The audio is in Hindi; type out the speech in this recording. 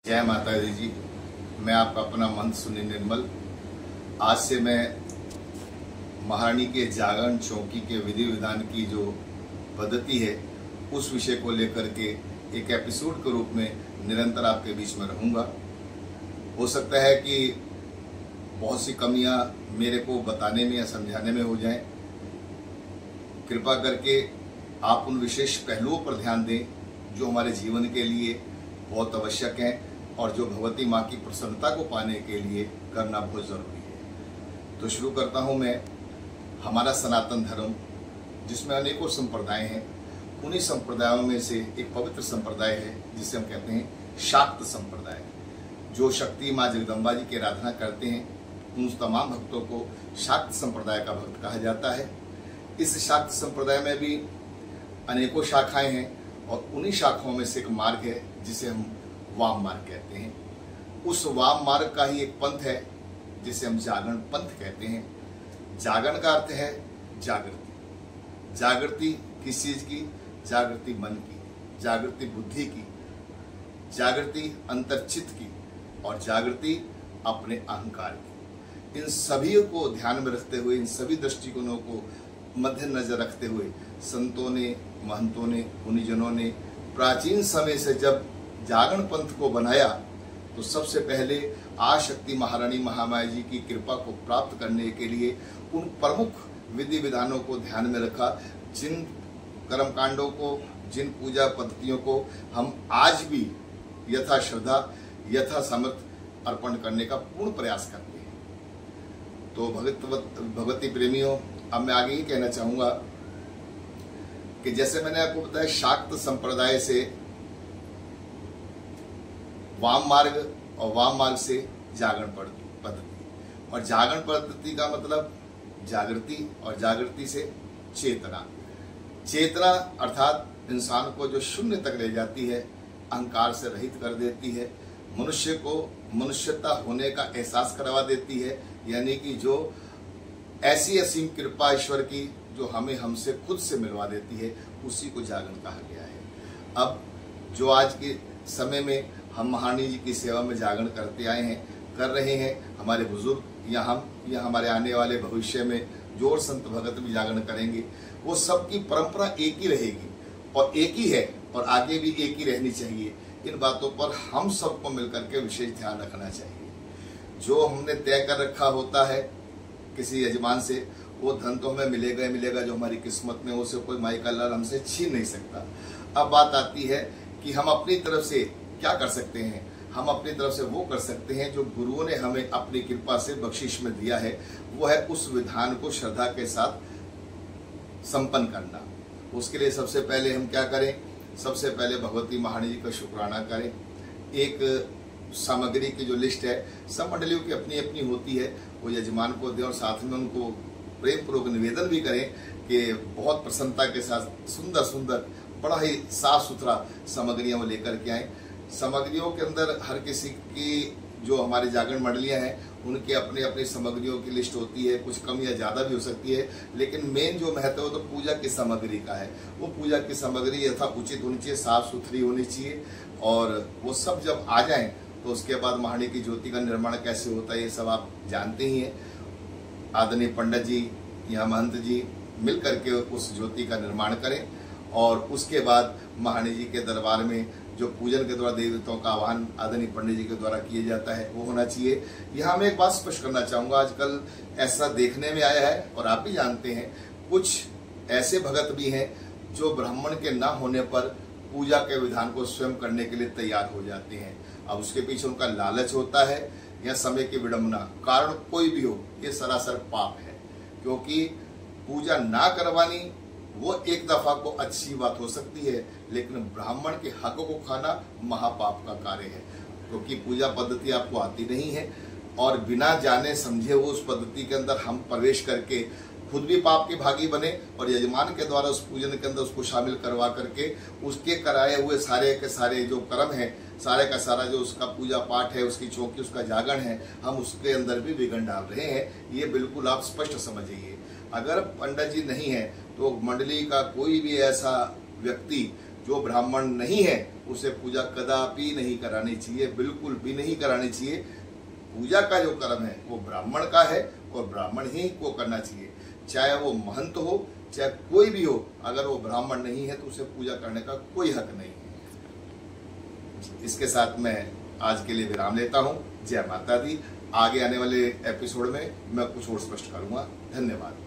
जय माता दी जी। मैं आपका अपना महंत सुनील निर्मल। आज से मैं महारानी के जागरण चौकी के विधि विधान की जो पद्धति है उस विषय को लेकर के एक एपिसोड के रूप में निरंतर आपके बीच में रहूंगा। हो सकता है कि बहुत सी कमियां मेरे को बताने में या समझाने में हो जाएं। कृपा करके आप उन विशेष पहलुओं पर ध्यान दें जो हमारे जीवन के लिए बहुत आवश्यक हैं और जो भगवती माँ की प्रसन्नता को पाने के लिए करना बहुत जरूरी है। तो शुरू करता हूँ मैं। हमारा सनातन धर्म जिसमें अनेकों संप्रदाय हैं, उन्हीं संप्रदायों में से एक पवित्र संप्रदाय है जिसे हम कहते हैं शाक्त संप्रदाय। जो शक्ति माँ जगदम्बा जी की आराधना करते हैं उन तमाम भक्तों को शाक्त संप्रदाय का भक्त कहा जाता है। इस शाक्त संप्रदाय में भी अनेकों शाखाएं हैं और उन्हीं शाखाओं में से एक मार्ग है जिसे हम वाम मार्ग कहते हैं। उस वाम मार्ग का ही एक पंथ है जिसे हम जागरण पंथ कहते हैं। जागरण का अर्थ है जागृति। जागृति किस चीज की? जागृति मन की, जागृति बुद्धि की, जागृति अंतर्चित की और जागृति अपने अहंकार की। इन सभी को ध्यान में रखते हुए, इन सभी दृष्टिकोणों को मद्देनजर रखते हुए संतों ने, महंतों ने, मुनिजनों ने प्राचीन समय से जब जागरण पंथ को बनाया तो सबसे पहले आशक्ति महारानी महामाया जी की कृपा को प्राप्त करने के लिए उन प्रमुख विधि विधानों को ध्यान में रखा, जिन कर्मकांडों को, जिन पूजा पद्धतियों को हम आज भी यथा श्रद्धा यथा समर्थ अर्पण करने का पूर्ण प्रयास करते हैं। तो भगवती प्रेमियों, अब मैं आगे ही कहना चाहूंगा कि जैसे मैंने आपको बताया शाक्त संप्रदाय से वाम मार्ग और वाम मार्ग से जागरण पद्धति, और जागरण पद्धति का मतलब जागृति और जागृति से चेतना। चेतना अर्थात इंसान को जो शून्य तक ले जाती है, अहंकार से रहित कर देती है, मनुष्य को मनुष्यता होने का एहसास करवा देती है। यानी कि जो ऐसी असीम कृपा ईश्वर की जो हमें हमसे खुद से मिलवा देती है, उसी को जागरण कहा गया है। अब जो आज के समय में हम महारानी जी की सेवा में जागरण करते आए हैं, कर रहे हैं, हमारे बुजुर्ग या हम या हमारे आने वाले भविष्य में जो और संत भगत भी जागरण करेंगे, वो सबकी परंपरा एक ही रहेगी और एक ही है और आगे भी एक ही रहनी चाहिए। इन बातों पर हम सबको मिलकर के विशेष ध्यान रखना चाहिए। जो हमने तय कर रखा होता है किसी यजमान से, वो धन तो हमें मिलेगा ही मिलेगा, जो हमारी किस्मत में उसे कोई माई का लाल हमसे छीन नहीं सकता। अब बात आती है कि हम अपनी तरफ से क्या कर सकते हैं। हम अपनी तरफ से वो कर सकते हैं जो गुरुओं ने हमें अपनी कृपा से बख्शिश में दिया है, वो है उस विधान को श्रद्धा के साथ संपन्न करना। उसके लिए सबसे पहले हम क्या करें? सबसे पहले भगवती महारानी जी का शुक्राना करें। एक सामग्री की जो लिस्ट है सब मंडलियों की अपनी अपनी होती है, वो यजमान को दें और साथ में उनको प्रेम पूर्वक निवेदन भी करें कि बहुत प्रसन्नता के साथ सुंदर सुंदर बड़ा ही साफ सुथरा सामग्रियां वो लेकर के आए। सामग्रियों के अंदर हर किसी की जो हमारी जागरण मंडलियां हैं उनकी अपनी अपनी सामग्रियों की लिस्ट होती है। कुछ कम या ज्यादा भी हो सकती है, लेकिन मेन जो महत्व है वो तो पूजा की सामग्री का है। वो पूजा की सामग्री यथा उचित होनी चाहिए, साफ सुथरी होनी चाहिए, और वो सब जब आ जाएं तो उसके बाद महारानी की ज्योति का निर्माण कैसे होता है ये सब आप जानते ही हैं। आदरणीय पंडित जी या महंत जी मिल करके उस ज्योति का निर्माण करें और उसके बाद महारानी जी के दरबार में जो पूजन के द्वारा देवी देवताओं का आह्वान आदरणीय पंडित जी के द्वारा किया जाता है वो होना चाहिए। यहाँ मैं एक बात स्पष्ट करना चाहूंगा, आजकल ऐसा देखने में आया है और आप भी जानते हैं, कुछ ऐसे भगत भी हैं जो ब्राह्मण के न होने पर पूजा के विधान को स्वयं करने के लिए तैयार हो जाते हैं। अब उसके पीछे उनका लालच होता है या समय की विडंबना, कारण कोई भी हो, ये सरासर पाप है। क्योंकि पूजा ना करवानी वो एक दफा को अच्छी बात हो सकती है, लेकिन ब्राह्मण के हक को खाना महापाप का कार्य है। क्योंकि पूजा पद्धति आपको आती नहीं है और बिना जाने समझे वो उस पद्धति के अंदर हम प्रवेश करके खुद भी पाप के भागी बने और यजमान के द्वारा उस पूजन के अंदर उसको शामिल करवा करके उसके कराए हुए सारे के सारे जो कर्म है, सारे का सारा जो उसका पूजा पाठ है, उसकी चौकी, उसका जागरण है, हम उसके अंदर भी विघ्न डाल रहे हैं। ये बिल्कुल आप स्पष्ट समझिए। अगर पंडित जी नहीं है तो मंडली का कोई भी ऐसा व्यक्ति जो ब्राह्मण नहीं है उसे पूजा कदापि नहीं करानी चाहिए, बिल्कुल भी नहीं करानी चाहिए। पूजा का जो कर्म है वो ब्राह्मण का है और ब्राह्मण ही को करना चाहिए, चाहे वो महंत हो चाहे कोई भी हो। अगर वो ब्राह्मण नहीं है तो उसे पूजा करने का कोई हक नहीं है। इसके साथ मैं आज के लिए विराम लेता हूँ। जय माता दी। आगे आने वाले एपिसोड में मैं कुछ और स्पष्ट करूंगा। धन्यवाद।